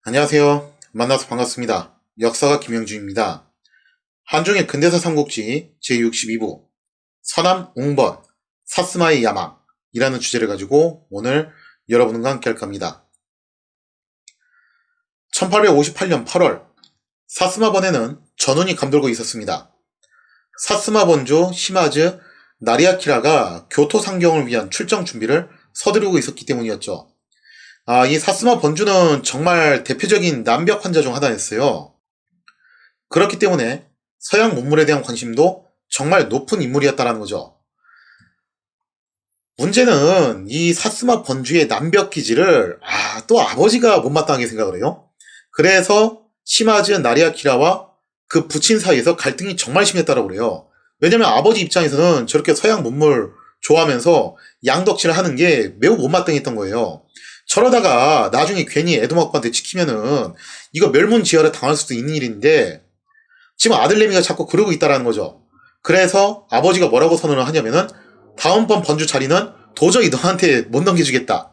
안녕하세요. 만나서 반갑습니다. 역사가 김영주입니다. 한중의 근대사 삼국지 제62부 서남 웅번 사스마의 야망이라는 주제를 가지고 오늘 여러분과 함께 할 겁니다. 1858년 8월 사스마번에는 전운이 감돌고 있었습니다. 사스마 번주 시마즈 나리아키라가 교토 상경을 위한 출정 준비를 서두르고 있었기 때문이었죠. 이 사스마 번주는 정말 대표적인 남벽 환자 중 하나였어요. 그렇기 때문에 서양 문물에 대한 관심도 정말 높은 인물이었다는 거죠. 문제는 이 사스마 번주의 남벽 기지를 또 아버지가 못마땅하게 생각을 해요. 그래서 시마즈 나리아키라와 그 부친 사이에서 갈등이 정말 심했다고 그래요. 왜냐면 아버지 입장에서는 저렇게 서양 문물 좋아하면서 양덕질을 하는 게 매우 못마땅했던 거예요. 저러다가 나중에 괜히 에도마국한테 찍히면은 이거 멸문지혈에 당할 수도 있는 일인데 지금 아들내미가 자꾸 그러고 있다라는 거죠. 그래서 아버지가 뭐라고 선언을 하냐면은 다음번 번주 자리는 도저히 너한테 못 넘겨주겠다.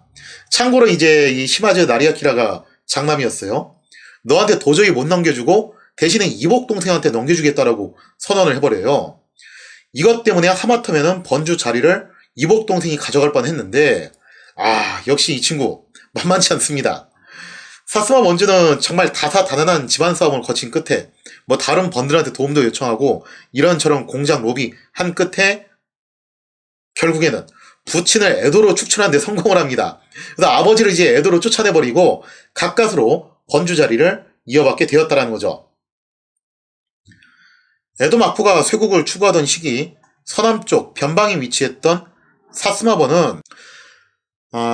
참고로 이제 이 시마즈 나리아키라가 장남이었어요. 너한테 도저히 못 넘겨주고 대신에 이복 동생한테 넘겨주겠다라고 선언을 해버려요. 이것 때문에 하마터면은 번주 자리를 이복 동생이 가져갈 뻔했는데 역시 이 친구 만만치 않습니다. 사스마 번주는 정말 다사다난한 집안 싸움을 거친 끝에 다른 번들한테 도움도 요청하고 이런저런 공작 로비 한 끝에 결국에는 부친을 에도로 축출하는 데 성공을 합니다. 그래서 아버지를 이제 에도로 쫓아내버리고 가까스로 번주 자리를 이어받게 되었다는 거죠. 에도 막부가 쇄국을 추구하던 시기 서남쪽 변방에 위치했던 사스마번은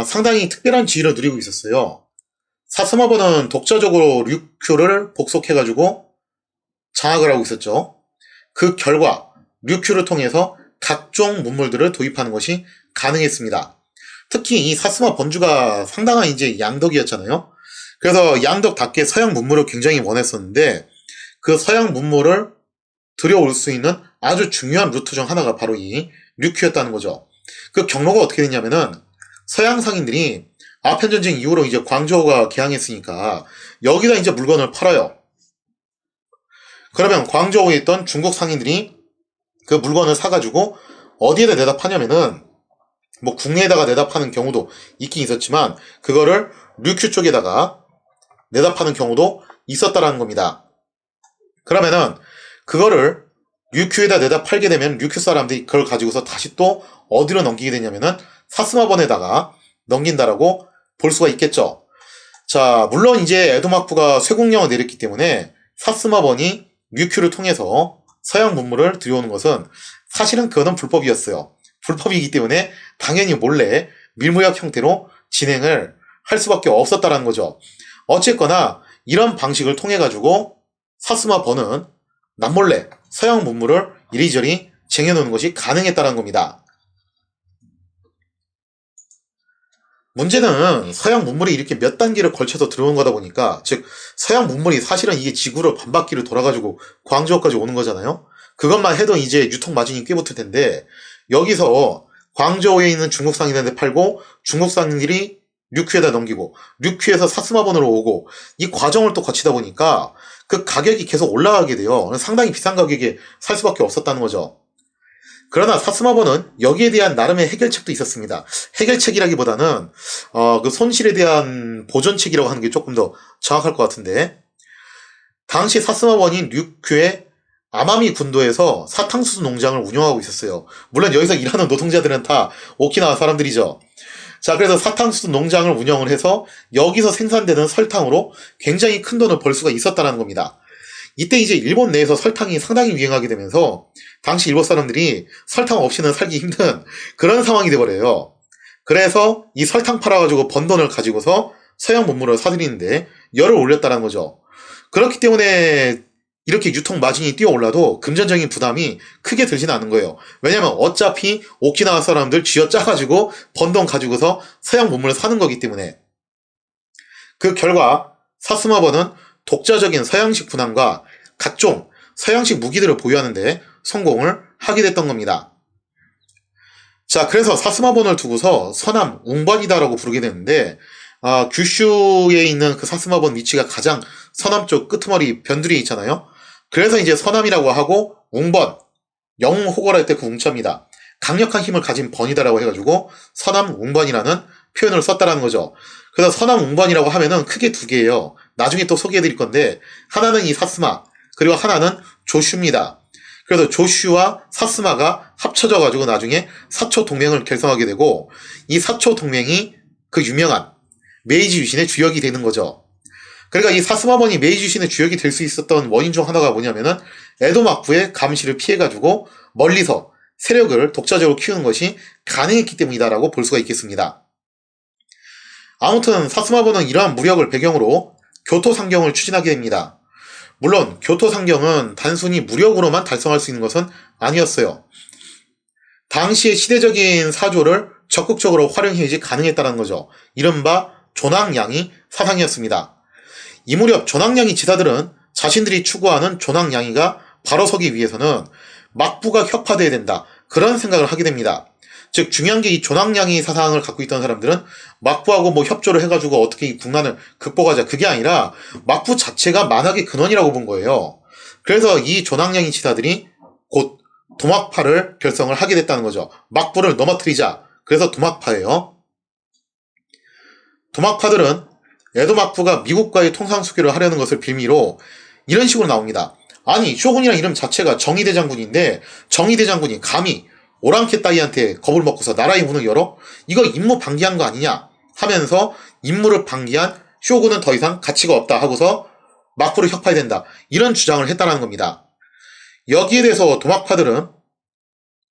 상당히 특별한 지위를 누리고 있었어요. 사스마번은 독자적으로 류큐를 복속해가지고 장악을 하고 있었죠. 그 결과 류큐를 통해서 각종 문물들을 도입하는 것이 가능했습니다. 특히 이 사스마 번주가 상당한 이제 양덕이었잖아요. 그래서 양덕답게 서양 문물을 굉장히 원했었는데 그 서양 문물을 들여올 수 있는 아주 중요한 루트 중 하나가 바로 이 류큐였다는 거죠. 그 경로가 어떻게 됐냐면은 서양 상인들이 아편전쟁 이후로 이제 광저우가 개항했으니까 여기다 이제 물건을 팔아요. 그러면 광저우에 있던 중국 상인들이 그 물건을 사가지고 어디에다 내다 파냐면은 국내에다가 내다 파는 경우도 있긴 있었지만 그거를 류큐 쪽에다가 내다 파는 경우도 있었다라는 겁니다. 그러면은 그거를 류큐에다 내다 팔게 되면 류큐 사람들이 그걸 가지고서 다시 또 어디로 넘기게 되냐면은 사스마번에다가 넘긴다라고 볼 수가 있겠죠. 자, 물론 이제 에도막부가 쇄국령을 내렸기 때문에 사스마번이 류큐를 통해서 서양 문물을 들여오는 것은 사실은 그거는 불법이었어요. 불법이기 때문에 당연히 몰래 밀무역 형태로 진행을 할 수밖에 없었다라는 거죠. 어쨌거나 이런 방식을 통해 가지고 사스마번은 남몰래 서양 문물을 이리저리 쟁여놓는 것이 가능했다는 겁니다. 문제는 서양 문물이 이렇게 몇 단계를 걸쳐서 들어온 거다 보니까 즉 서양 문물이 사실은 이게 지구를 반바퀴를 돌아가지고 광저우까지 오는 거잖아요. 그것만 해도 이제 유통 마진이 꽤 붙을 텐데 여기서 광저우에 있는 중국 상인한테 팔고 중국 상인들이 류큐에다 넘기고 류큐에서 사스마번으로 오고 이 과정을 또 거치다 보니까 그 가격이 계속 올라가게 돼요. 상당히 비싼 가격에 살 수밖에 없었다는 거죠. 그러나 사스마번은 여기에 대한 나름의 해결책도 있었습니다. 해결책이라기보다는 그 손실에 대한 보존책이라고 하는 게 조금 더 정확할 것 같은데 당시 사스마번이 류큐의 아마미 군도에서 사탕수수 농장을 운영하고 있었어요. 물론 여기서 일하는 노동자들은 다 오키나와 사람들이죠. 자, 그래서 사탕수수 농장을 운영을 해서 여기서 생산되는 설탕으로 굉장히 큰 돈을 벌 수가 있었다는 겁니다. 이때 이제 일본 내에서 설탕이 상당히 유행하게 되면서 당시 일본 사람들이 설탕 없이는 살기 힘든 그런 상황이 돼버려요. 그래서 이 설탕 팔아가지고 번 돈을 가지고서 서양 문물을 사들이는데 열을 올렸다는 거죠. 그렇기 때문에 이렇게 유통 마진이 뛰어올라도 금전적인 부담이 크게 들지는 않은 거예요. 왜냐면 어차피 오키나와 사람들 쥐어짜가지고 번 돈 가지고서 서양 문물을 사는 거기 때문에. 그 결과 사스마번은 독자적인 서양식 군함과 각종 서양식 무기들을 보유하는데 성공을 하게 됐던 겁니다. 자, 그래서 사스마번을 두고서 서남 웅번이다라고 부르게 되는데 규슈에 있는 그 사스마본 위치가 가장 서남쪽 끄트머리 변두리에 있잖아요. 그래서 이제 서남이라고 하고 웅번, 영호거랄 때 그 웅자입니다. 강력한 힘을 가진 번이다라고 해가지고 서남 웅번이라는 표현을 썼다라는 거죠. 그래서 서남 웅번이라고 하면은 크게 두 개예요. 나중에 또 소개해드릴 건데 하나는 이 사스마, 그리고 하나는 조슈입니다. 그래서 조슈와 사스마가 합쳐져가지고 나중에 사초 동맹을 결성하게 되고, 이 사초 동맹이 그 유명한 메이지 유신의 주역이 되는 거죠. 그러니까 이 사스마번이 메이지 유신의 주역이 될 수 있었던 원인 중 하나가 뭐냐면은 에도 막부의 감시를 피해가지고 멀리서 세력을 독자적으로 키우는 것이 가능했기 때문이다라고 볼 수가 있겠습니다. 아무튼 사스마번은 이러한 무력을 배경으로 교토 상경을 추진하게 됩니다. 물론 교토 상경은 단순히 무력으로만 달성할 수 있는 것은 아니었어요. 당시의 시대적인 사조를 적극적으로 활용해야지 가능했다는 거죠. 이른바 존왕양이 사상이었습니다. 이 무렵 존왕양이 지사들은 자신들이 추구하는 존왕양이가 바로 서기 위해서는 막부가 혁파돼야 된다, 그런 생각을 하게 됩니다. 즉 중요한 게 이 존왕양이 사상을 갖고 있던 사람들은 막부하고 뭐 협조를 해가지고 어떻게 이 국난을 극복하자, 그게 아니라 막부 자체가 만악의 근원이라고 본 거예요. 그래서 이 존왕양이 지사들이 곧 도막파를 결성을 하게 됐다는 거죠. 막부를 넘어뜨리자, 그래서 도막파예요. 도막파들은 에도 막부가 미국과의 통상수교를 하려는 것을 빌미로 이런 식으로 나옵니다. 아니, 쇼군이라는 이름 자체가 정의대장군인데 정의대장군이 감히 오랑캐 따위한테 겁을 먹고서 나라의 문을 열어? 이거 임무 방기한 거 아니냐 하면서 임무를 방기한 쇼군은 더 이상 가치가 없다 하고서 막부를 혁파해야 된다, 이런 주장을 했다는 겁니다. 여기에 대해서 도막파들은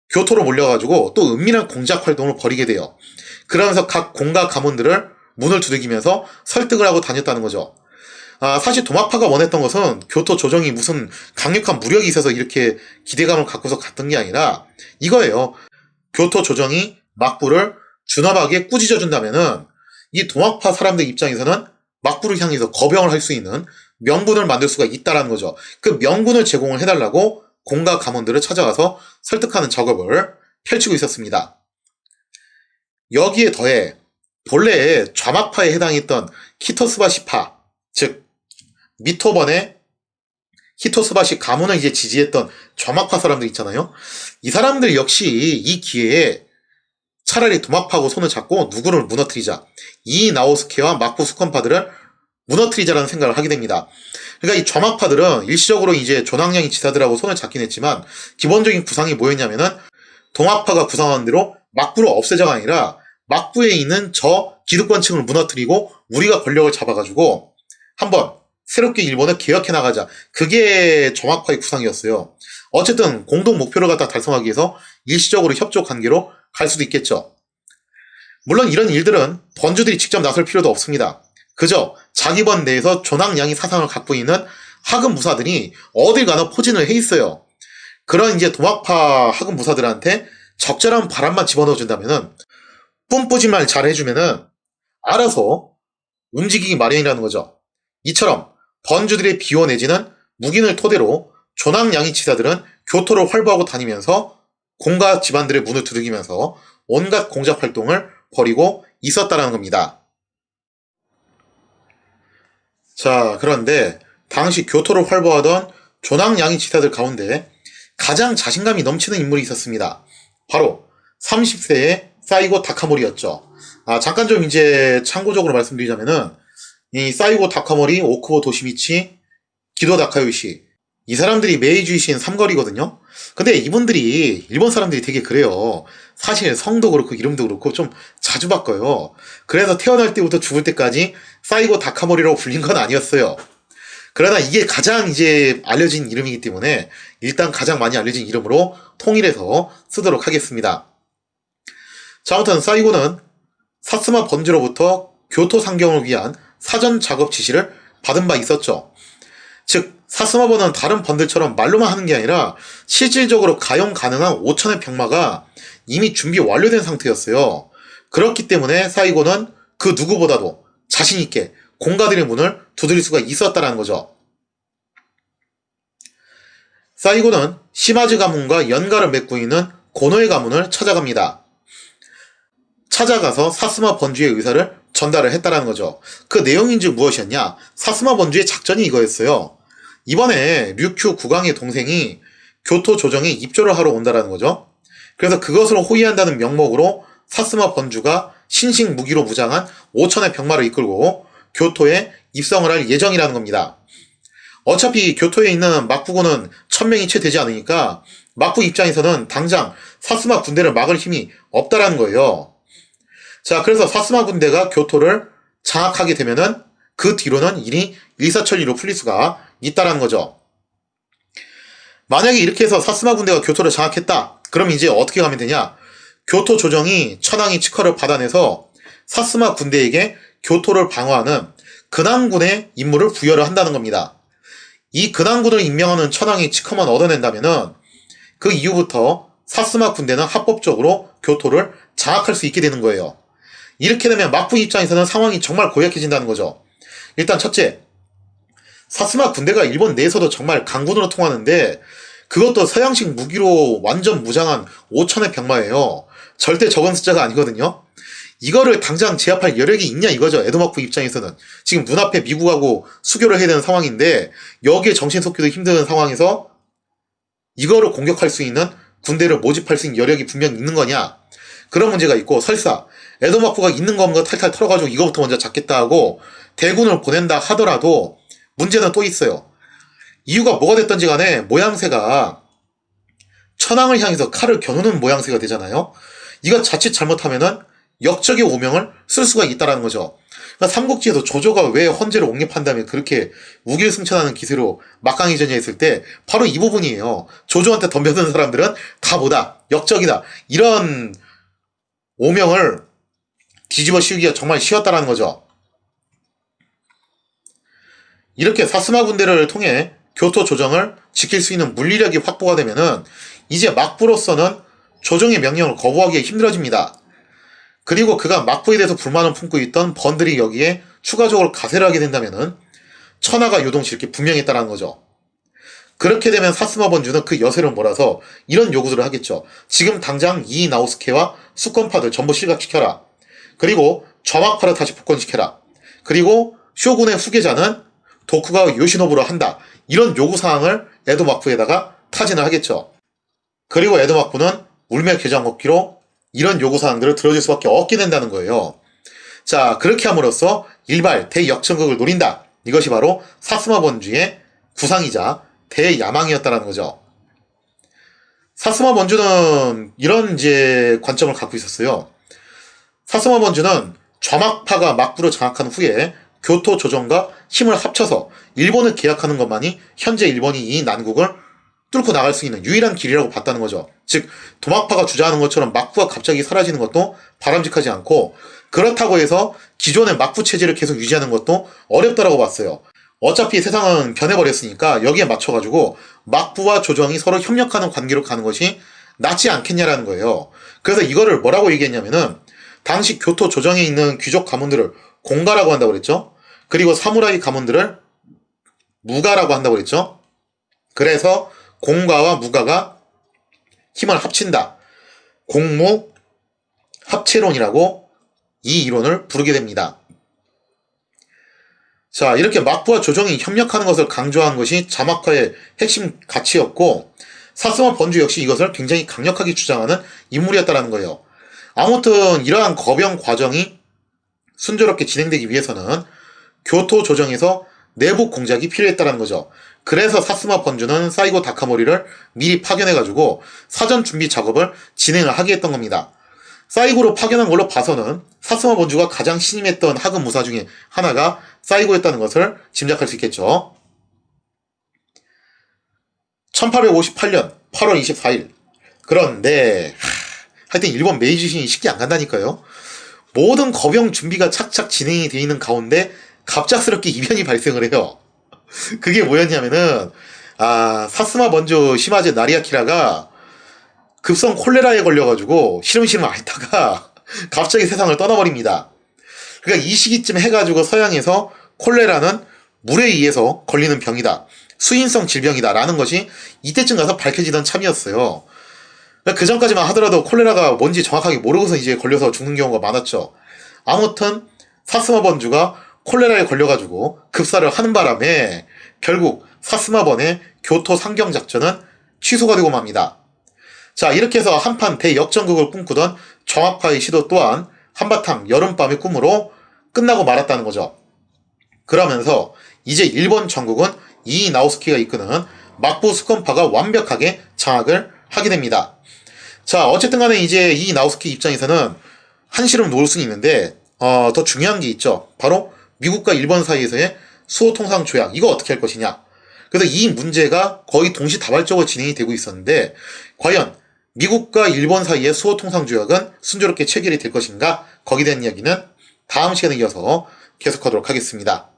교토로 몰려가지고 또 은밀한 공작 활동을 벌이게 돼요. 그러면서 각 공가 가문들을 문을 두들기면서 설득을 하고 다녔다는 거죠. 사실 도막파가 원했던 것은 교토 조정이 무슨 강력한 무력이 있어서 이렇게 기대감을 갖고서 갔던 게 아니라 이거예요. 교토 조정이 막부를 준엄하게 꾸짖어준다면은 이 도막파 사람들 입장에서는 막부를 향해서 거병을 할 수 있는 명분을 만들 수가 있다라는 거죠. 그 명분을 제공을 해달라고 공가 가문들을 찾아가서 설득하는 작업을 펼치고 있었습니다. 여기에 더해 본래 좌막파에 해당했던 히토스바시파, 즉 미토번의 히토스바시 가문을 이제 지지했던 좌막파 사람들 있잖아요. 이 사람들 역시 이 기회에 차라리 도막파하고 손을 잡고 누구를 무너뜨리자, 이 나오스케와 막부 수컨파들을 무너뜨리자라는 생각을 하게 됩니다. 그러니까 이 좌막파들은 일시적으로 이제 존왕양이 지사들하고 손을 잡긴 했지만 기본적인 구상이 뭐였냐면은 동학파가 구상한 대로 막부를 없애자가 아니라 막부에 있는 저 기득권층을 무너뜨리고 우리가 권력을 잡아가지고 한번 새롭게 일본을 개혁해 나가자, 그게 정확파의 구상이었어요. 어쨌든 공동 목표를 갖다 달성하기 위해서 일시적으로 협조 관계로 갈 수도 있겠죠. 물론 이런 일들은 번주들이 직접 나설 필요도 없습니다. 그저 자기 번 내에서 존왕양이 사상을 갖고 있는 하급 무사들이 어딜 가나 포진을 해 있어요. 그런 이제 도막파 하급 무사들한테 적절한 바람만 집어넣어준다면은, 뿜뿌짓말 잘 해주면은 알아서 움직이기 마련이라는 거죠. 이처럼 번주들의 비호 내지는 묵인을 토대로 존왕양이 지사들은 교토를 활보하고 다니면서 공가 집안들의 문을 두들기면서 온갖 공작 활동을 벌이고 있었다는 겁니다. 자, 그런데 당시 교토를 활보하던 존왕양이 지사들 가운데 가장 자신감이 넘치는 인물이 있었습니다. 바로 30세의 사이고 다카모리였죠. 잠깐 좀 이제 참고적으로 말씀드리자면은 이 사이고 다카모리, 오쿠보 도시미치, 기도 다카요시, 이 사람들이 메이주이신 삼거리거든요. 근데 이분들이 일본 사람들이 되게 그래요. 사실 성도 그렇고 이름도 그렇고 좀 자주 바꿔요. 그래서 태어날 때부터 죽을 때까지 사이고 다카모리라고 불린 건 아니었어요. 그러나 이게 가장 이제 알려진 이름이기 때문에 일단 가장 많이 알려진 이름으로 통일해서 쓰도록 하겠습니다. 자, 아무튼 사이고는 사스마 번주로부터 교토 상경을 위한 사전 작업 지시를 받은 바 있었죠. 즉 사스마 번은 다른 번들처럼 말로만 하는 게 아니라 실질적으로 가용 가능한 5천의 병마가 이미 준비 완료된 상태였어요. 그렇기 때문에 사이고는 그 누구보다도 자신있게 공가들의 문을 두드릴 수가 있었다는 거죠. 사이고는 시마즈 가문과 연가를 맺고 있는 고노에 가문을 찾아갑니다. 찾아가서 사스마 번주의 의사를 전달을 했다라는 거죠. 그 내용인지 무엇이었냐? 사스마 번주의 작전이 이거였어요. 이번에 류큐 국왕의 동생이 교토 조정에 입조를 하러 온다라는 거죠. 그래서 그것을 호위한다는 명목으로 사스마 번주가 신식 무기로 무장한 5천의 병마를 이끌고 교토에 입성을 할 예정이라는 겁니다. 어차피 교토에 있는 막부군은 1000명이 채 되지 않으니까 막부 입장에서는 당장 사스마 군대를 막을 힘이 없다라는 거예요. 자, 그래서 사스마 군대가 교토를 장악하게 되면은 그 뒤로는 일이 일사천리로 풀릴 수가 있다라는 거죠. 만약에 이렇게 해서 사스마 군대가 교토를 장악했다. 그럼 이제 어떻게 가면 되냐? 교토 조정이 천황의 칙허를 받아내서 사스마 군대에게 교토를 방어하는 근황군의 임무를 부여를 한다는 겁니다. 이 근황군을 임명하는 천황의 칙허만 얻어낸다면은 그 이후부터 사스마 군대는 합법적으로 교토를 장악할 수 있게 되는 거예요. 이렇게 되면 막부 입장에서는 상황이 정말 고약해진다는 거죠. 일단 첫째, 사스마 군대가 일본 내에서도 정말 강군으로 통하는데 그것도 서양식 무기로 완전 무장한 5천의 병마예요. 절대 적은 숫자가 아니거든요. 이거를 당장 제압할 여력이 있냐 이거죠. 에도 막부 입장에서는. 지금 눈앞에 미국하고 수교를 해야 되는 상황인데 여기에 정신 쏟기도 힘든 상황에서 이거를 공격할 수 있는 군대를 모집할 수 있는 여력이 분명히 있는 거냐. 그런 문제가 있고 설사 에도 막부가 있는 거 없는 거 탈탈 털어가지고 이거부터 먼저 잡겠다 하고 대군을 보낸다 하더라도 문제는 또 있어요. 이유가 뭐가 됐던지 간에 모양새가 천황을 향해서 칼을 겨누는 모양새가 되잖아요. 이거 자칫 잘못하면은 역적의 오명을 쓸 수가 있다라는 거죠. 그러니까 삼국지에도 조조가 왜 헌제를 옹립한 다음에 그렇게 우길승천하는 기세로 막강히 전야했을 때 바로 이 부분이에요. 조조한테 덤벼드는 사람들은 다 뭐다? 역적이다. 이런 오명을 뒤집어 씌우기가 정말 쉬웠다라는 거죠. 이렇게 사스마 군대를 통해 교토 조정을 지킬 수 있는 물리력이 확보가 되면은 이제 막부로서는 조정의 명령을 거부하기가 힘들어집니다. 그리고 그가 막부에 대해서 불만을 품고 있던 번들이 여기에 추가적으로 가세를 하게 된다면은 천하가 요동칠 게 분명했다는 거죠. 그렇게 되면 사스마 번주는 그 여세를 몰아서 이런 요구들을 하겠죠. 지금 당장 이 나우스케와 수권파들 전부 실각시켜라. 그리고 좌막파를 다시 복권시켜라. 그리고 쇼군의 후계자는 도쿠가와 요시노부로 한다. 이런 요구사항을 에도 막부에다가 타진을 하겠죠. 그리고 에도 막부는 울며 겨자 먹기로 이런 요구사항들을 들어줄 수밖에 없게 된다는 거예요. 자, 그렇게 함으로써 일발 대역전극을 노린다. 이것이 바로 사스마 번주의 구상이자 대야망이었다는 거죠. 사스마 번주는 이런 이제 관점을 갖고 있었어요. 사스마 번주는 좌막파가 막부를 장악한 후에 교토 조정과 힘을 합쳐서 일본을 계약하는 것만이 현재 일본이 이 난국을 뚫고 나갈 수 있는 유일한 길이라고 봤다는 거죠. 즉 도막파가 주장하는 것처럼 막부가 갑자기 사라지는 것도 바람직하지 않고 그렇다고 해서 기존의 막부 체제를 계속 유지하는 것도 어렵다라고 봤어요. 어차피 세상은 변해버렸으니까 여기에 맞춰가지고 막부와 조정이 서로 협력하는 관계로 가는 것이 낫지 않겠냐라는 거예요. 그래서 이거를 뭐라고 얘기했냐면은 당시 교토 조정에 있는 귀족 가문들을 공가라고 한다고 그랬죠. 그리고 사무라이 가문들을 무가라고 한다고 그랬죠. 그래서 공가와 무가가 힘을 합친다. 공무 합체론이라고 이 이론을 부르게 됩니다. 자, 이렇게 막부와 조정이 협력하는 것을 강조한 것이 자막화의 핵심 가치였고 사스마 번주 역시 이것을 굉장히 강력하게 주장하는 인물이었다는 거예요. 아무튼 이러한 거병 과정이 순조롭게 진행되기 위해서는 교토 조정에서 내부 공작이 필요했다는 거죠. 그래서 사스마 번주는 사이고 다카모리를 미리 파견해가지고 사전 준비 작업을 진행을 하게 했던 겁니다. 사이고로 파견한 걸로 봐서는 사스마 번주가 가장 신임했던 하급 무사 중에 하나가 사이고였다는 것을 짐작할 수 있겠죠. 1858년 8월 24일. 그런데 하여튼 일본 메이지신이 쉽게 안 간다니까요. 모든 거병 준비가 착착 진행이 되어 있는 가운데 갑작스럽게 이변이 발생을 해요. 그게 뭐였냐면은 사스마 번주 시마제 나리아키라가 급성 콜레라에 걸려가지고 시름시름 앓다가 갑자기 세상을 떠나버립니다. 그러니까 이 시기쯤 해가지고 서양에서 콜레라는 물에 의해서 걸리는 병이다. 수인성 질병이다. 라는 것이 이때쯤 가서 밝혀지던 참이었어요. 그 전까지만 하더라도 콜레라가 뭔지 정확하게 모르고서 이제 걸려서 죽는 경우가 많았죠. 아무튼 사스마 번주가 콜레라에 걸려가지고 급사를 하는 바람에 결국 사스마번의 교토 상경 작전은 취소가 되고 맙니다. 자, 이렇게 해서 한판 대역전극을 꿈꾸던 정합화의 시도 또한 한바탕 여름밤의 꿈으로 끝나고 말았다는 거죠. 그러면서 이제 일본 전국은 이나우스키가 이끄는 막부 수권파가 완벽하게 장악을 하게 됩니다. 자, 어쨌든 간에 이제 이나우스키 입장에서는 한시름 놓을 수는 있는데 더 중요한 게 있죠. 바로 미국과 일본 사이에서의 수호통상 조약, 이거 어떻게 할 것이냐. 그래서 이 문제가 거의 동시다발적으로 진행이 되고 있었는데 과연 미국과 일본 사이의 수호통상 조약은 순조롭게 체결이 될 것인가, 거기에 대한 이야기는 다음 시간에 이어서 계속하도록 하겠습니다.